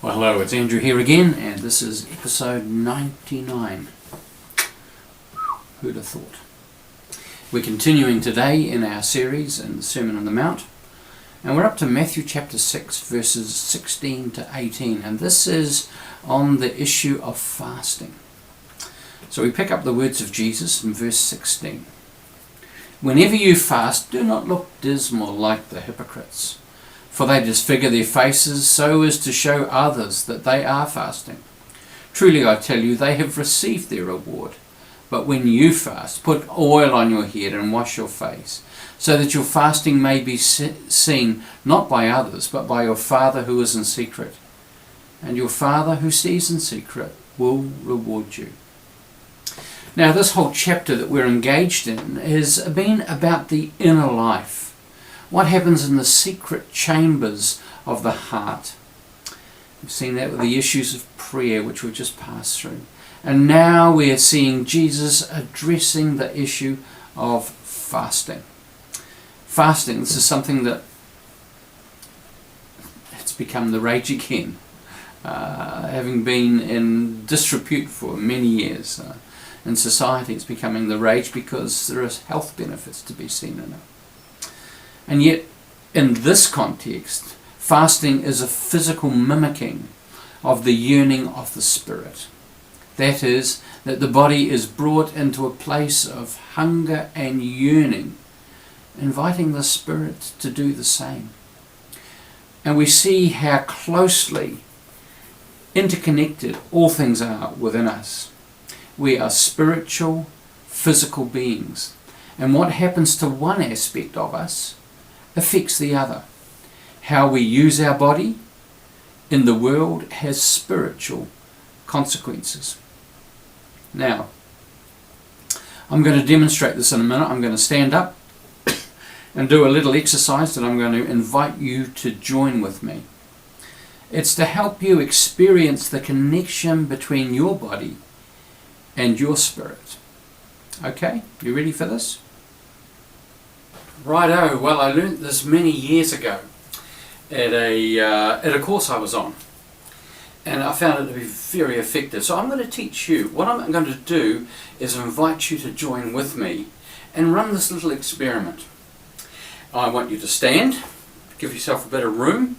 Well, hello, it's Andrew here again, and this is episode 99. Who'd have thought? We're continuing today in our series in the Sermon on the Mount, and we're up to Matthew chapter 6, verses 16 to 18, and this is on the issue of fasting. So we pick up the words of Jesus in verse 16. Whenever you fast, do not look dismal like the hypocrites, for they disfigure their faces so as to show others that they are fasting. Truly I tell you, they have received their reward. But when you fast, put oil on your head and wash your face, so that your fasting may be seen not by others, but by your Father who is in secret. And your Father who sees in secret will reward you. Now, this whole chapter that we're engaged in has been about the inner life. What happens in the secret chambers of the heart. We've seen that with the issues of prayer, which we've just passed through. And now we are seeing Jesus addressing the issue of fasting. Fasting, this is something that it's become the rage again. Having been in disrepute for many years. In society it's becoming the rage because there are health benefits to be seen in it. And yet, in this context, fasting is a physical mimicking of the yearning of the spirit. That is, that the body is brought into a place of hunger and yearning, inviting the spirit to do the same. And we see how closely interconnected all things are within us. We are spiritual, physical beings. And what happens to one aspect of us affects the other. How we use our body in the world has spiritual consequences. Now, I'm going to demonstrate this in a minute. I'm going to stand up and do a little exercise that I'm going to invite you to join with me. It's to help you experience the connection between your body and your spirit. Okay, you ready for this? Righto, well, I learnt this many years ago at a course I was on, and I found it to be very effective. So I'm going to teach you. What I'm going to do is invite you to join with me and run this little experiment. I want you to stand, give yourself a bit of room,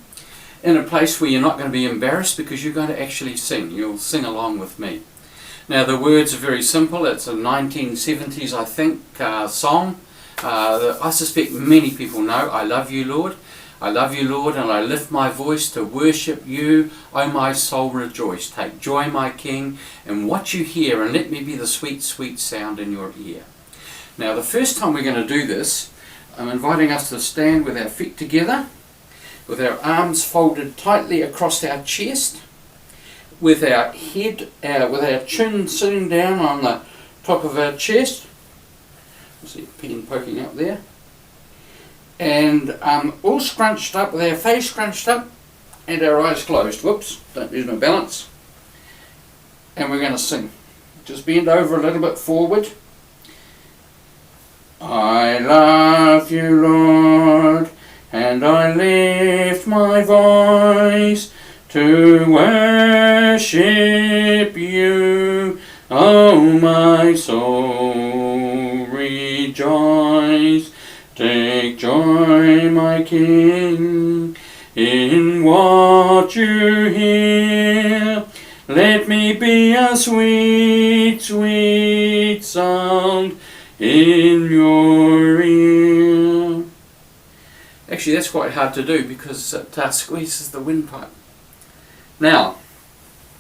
in a place where you're not going to be embarrassed because you're going to actually sing. You'll sing along with me. Now the words are very simple. It's a 1970s, I think, song. I suspect many people know. I love you, Lord. I love you, Lord, and I lift my voice to worship you. O my soul, rejoice. Take joy, my King, in what you hear, and let me be the sweet, sweet sound in your ear. Now, the first time we're going to do this, I'm inviting us to stand with our feet together, with our arms folded tightly across our chest, with our head, with our chin sitting down on the top of our chest. See a pen poking up there. And all scrunched up, with our face scrunched up and our eyes closed. Whoops, don't lose my balance. And we're going to sing. Just bend over a little bit forward. I love you, Lord, and I lift my voice to worship you. Oh, my soul, rejoice. Take joy, my King, in what you hear. Let me be a sweet, sweet sound in your ear. Actually, that's quite hard to do because it squeezes the windpipe. Now,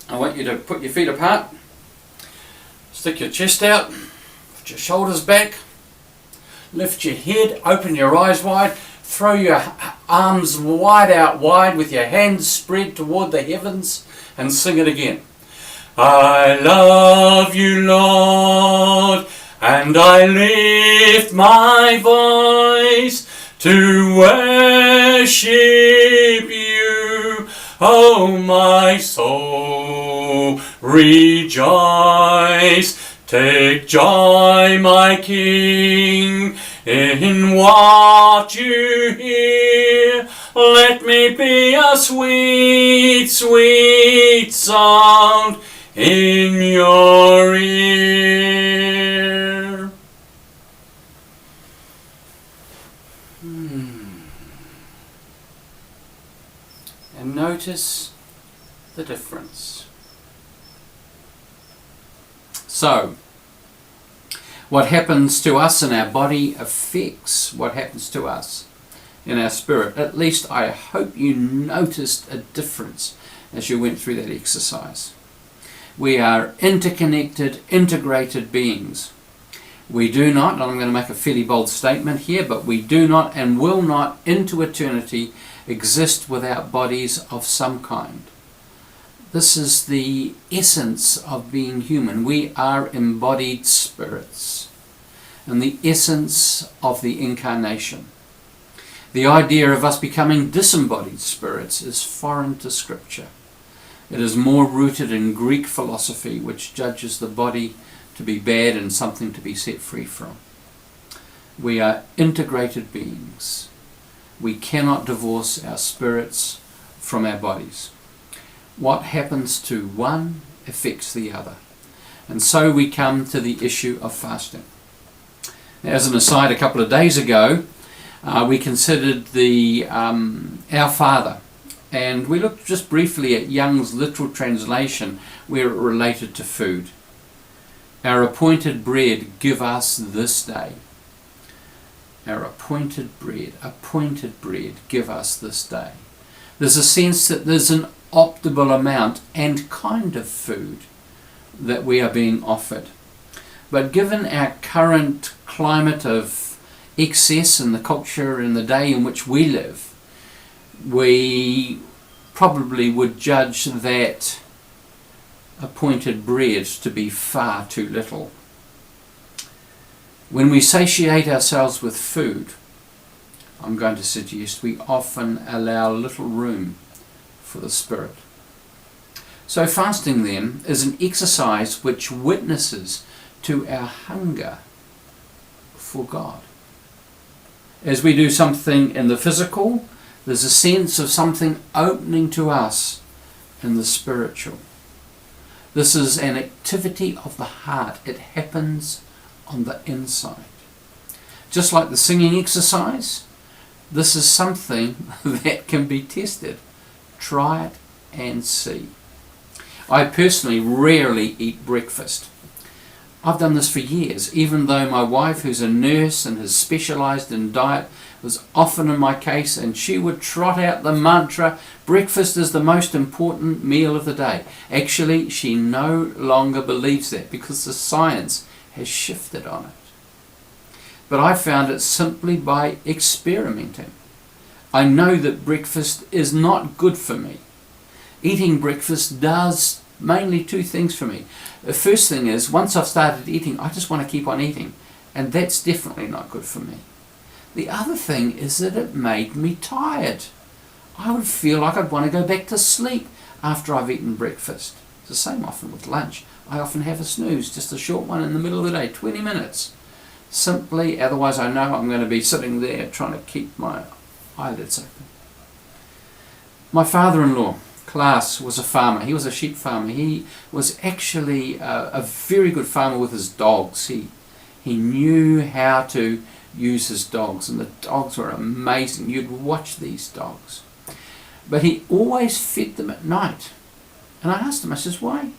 I want you to put your feet apart, stick your chest out, put your shoulders back, lift your head, open your eyes wide, throw your arms wide with your hands spread toward the heavens, and sing it again. I love you, Lord, and I lift my voice to worship you. Oh, my soul, rejoice. Take joy, my King, in what you hear. let me be a sweet, sweet sound in your ear. And notice the difference. So, what happens to us in our body affects what happens to us in our spirit. At least I hope you noticed a difference as you went through that exercise. We are interconnected, integrated beings. We do not, and I'm going to make a fairly bold statement here, but we do not and will not into eternity exist without bodies of some kind. This is the essence of being human. We are embodied spirits, and the essence of the incarnation. The idea of us becoming disembodied spirits is foreign to Scripture. It is more rooted in Greek philosophy, which judges the body to be bad and something to be set free from. We are integrated beings. We cannot divorce our spirits from our bodies. What happens to one affects the other. And so we come to the issue of fasting. As an aside, a couple of days ago, we considered the Our Father. And we looked just briefly at Young's literal translation where it related to food. Our appointed bread give us this day. Our appointed bread, give us this day. There's a sense that there's an optimal amount and kind of food that we are being offered. But given our current climate of excess in the culture and the day in which we live, we probably would judge that appointed bread to be far too little. When we satiate ourselves with food, I'm going to suggest we often allow little room for the Spirit. So fasting then is an exercise which witnesses to our hunger for God. As we do something in the physical, there's a sense of something opening to us in the spiritual. This is an activity of the heart. It happens on the inside. Just like the singing exercise, this is something that can be tested. Try it and see. I personally rarely eat breakfast. I've done this for years, even though my wife, who's a nurse and has specialised in diet, was often in my case, and she would trot out the mantra, breakfast is the most important meal of the day. Actually, she no longer believes that because the science has shifted on it. But I found it simply by experimenting. I know that breakfast is not good for me. Eating breakfast does mainly two things for me. The first thing is, once I've started eating, I just want to keep on eating, and that's definitely not good for me. The other thing is that it made me tired. I would feel like I'd want to go back to sleep after I've eaten breakfast. It's the same often with lunch. I often have a snooze, just a short one in the middle of the day, 20 minutes. Simply, otherwise I know I'm going to be sitting there trying to keep my eyelids open. My father-in-law, Klaas, was a farmer. He was a sheep farmer. He was actually a very good farmer with his dogs. He knew how to use his dogs, and the dogs were amazing. You'd watch these dogs. But he always fed them at night. And I asked him, I says, why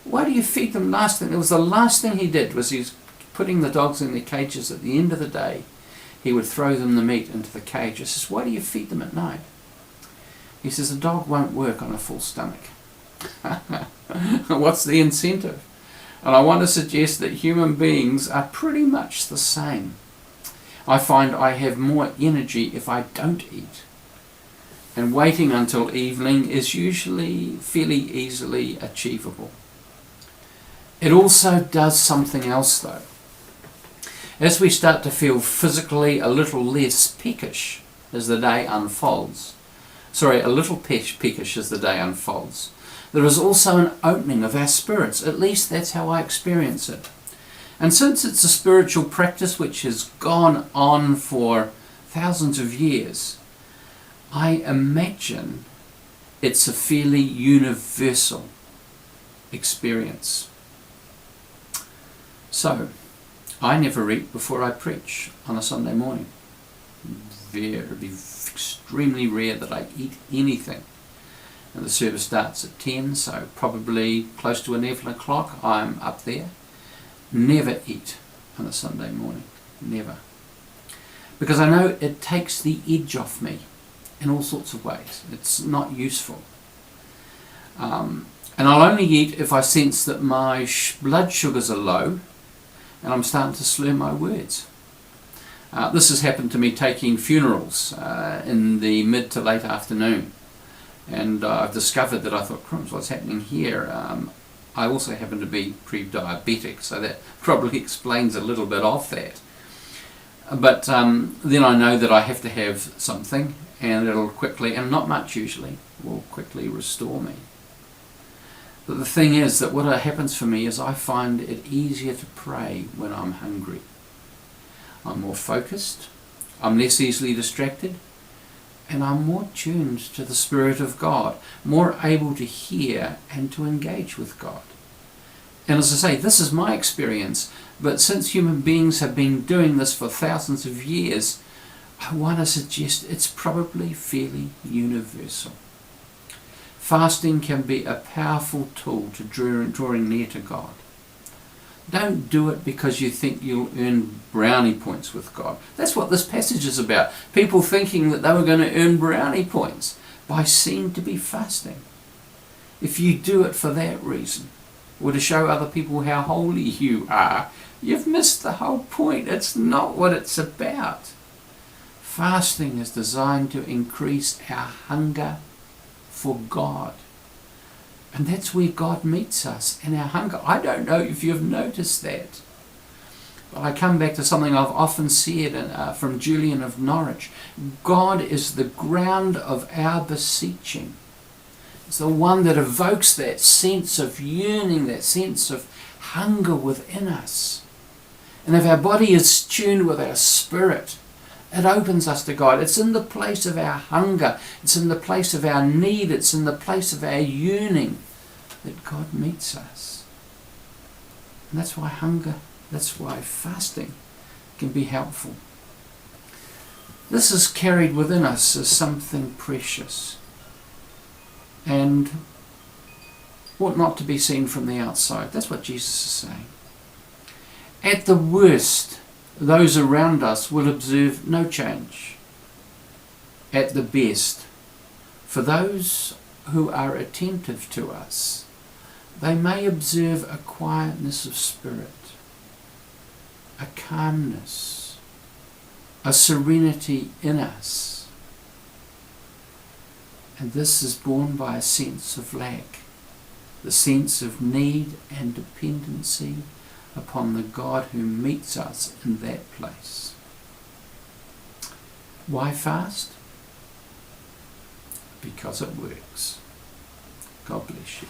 do you feed them last thing? It was the last thing he did, was he was putting the dogs in their cages. At the end of the day, he would throw them the meat into the cage. I says, why do you feed them at night? He says, a dog won't work on a full stomach. What's the incentive? And I want to suggest that human beings are pretty much the same. I find I have more energy if I don't eat. And waiting until evening is usually fairly easily achievable. It also does something else though. As we start to feel physically a little less peckish as the day unfolds, a little peckish as the day unfolds, there is also an opening of our spirits. At least that's how I experience it. And since it's a spiritual practice which has gone on for thousands of years, I imagine it's a fairly universal experience. So, I never eat before I preach on a Sunday morning. It would be extremely rare that I eat anything. And the service starts at 10, so probably close to 11 o'clock I'm up there. Never eat on a Sunday morning. Never. Because I know it takes the edge off me in all sorts of ways. It's not useful. And I'll only eat if I sense that my blood sugars are low and I'm starting to slur my words. This has happened to me taking funerals in the mid to late afternoon. And I've discovered that I thought, crumbs, what's happening here? I also happen to be pre-diabetic, so that probably explains a little bit of that. But then I know that I have to have something, and it'll quickly, and not much usually, will quickly restore me. But the thing is that what happens for me is I find it easier to pray when I'm hungry. I'm more focused, I'm less easily distracted, and I'm more tuned to the Spirit of God, more able to hear and to engage with God. And as I say, this is my experience, but since human beings have been doing this for thousands of years, I want to suggest it's probably fairly universal. Fasting can be a powerful tool to drawing near to God. Don't do it because you think you'll earn brownie points with God. That's what this passage is about. People thinking that they were going to earn brownie points by seeming to be fasting. If you do it for that reason, or to show other people how holy you are, you've missed the whole point. It's not what it's about. Fasting is designed to increase our hunger for God. And that's where God meets us, in our hunger. I don't know if you've noticed that. But I come back to something I've often said from Julian of Norwich. God is the ground of our beseeching. It's the one that evokes that sense of yearning, that sense of hunger within us. And if our body is tuned with our spirit, it opens us to God. It's in the place of our hunger. It's in the place of our need. It's in the place of our yearning that God meets us. And that's why that's why fasting can be helpful. This is carried within us as something precious and ought not to be seen from the outside. That's what Jesus is saying. At the worst, those around us will observe no change. At the best, for those who are attentive to us, they may observe a quietness of spirit, a calmness, a serenity in us. And this is borne by a sense of lack, the sense of need and dependency upon the God who meets us in that place. Why fast? Because it works. God bless you.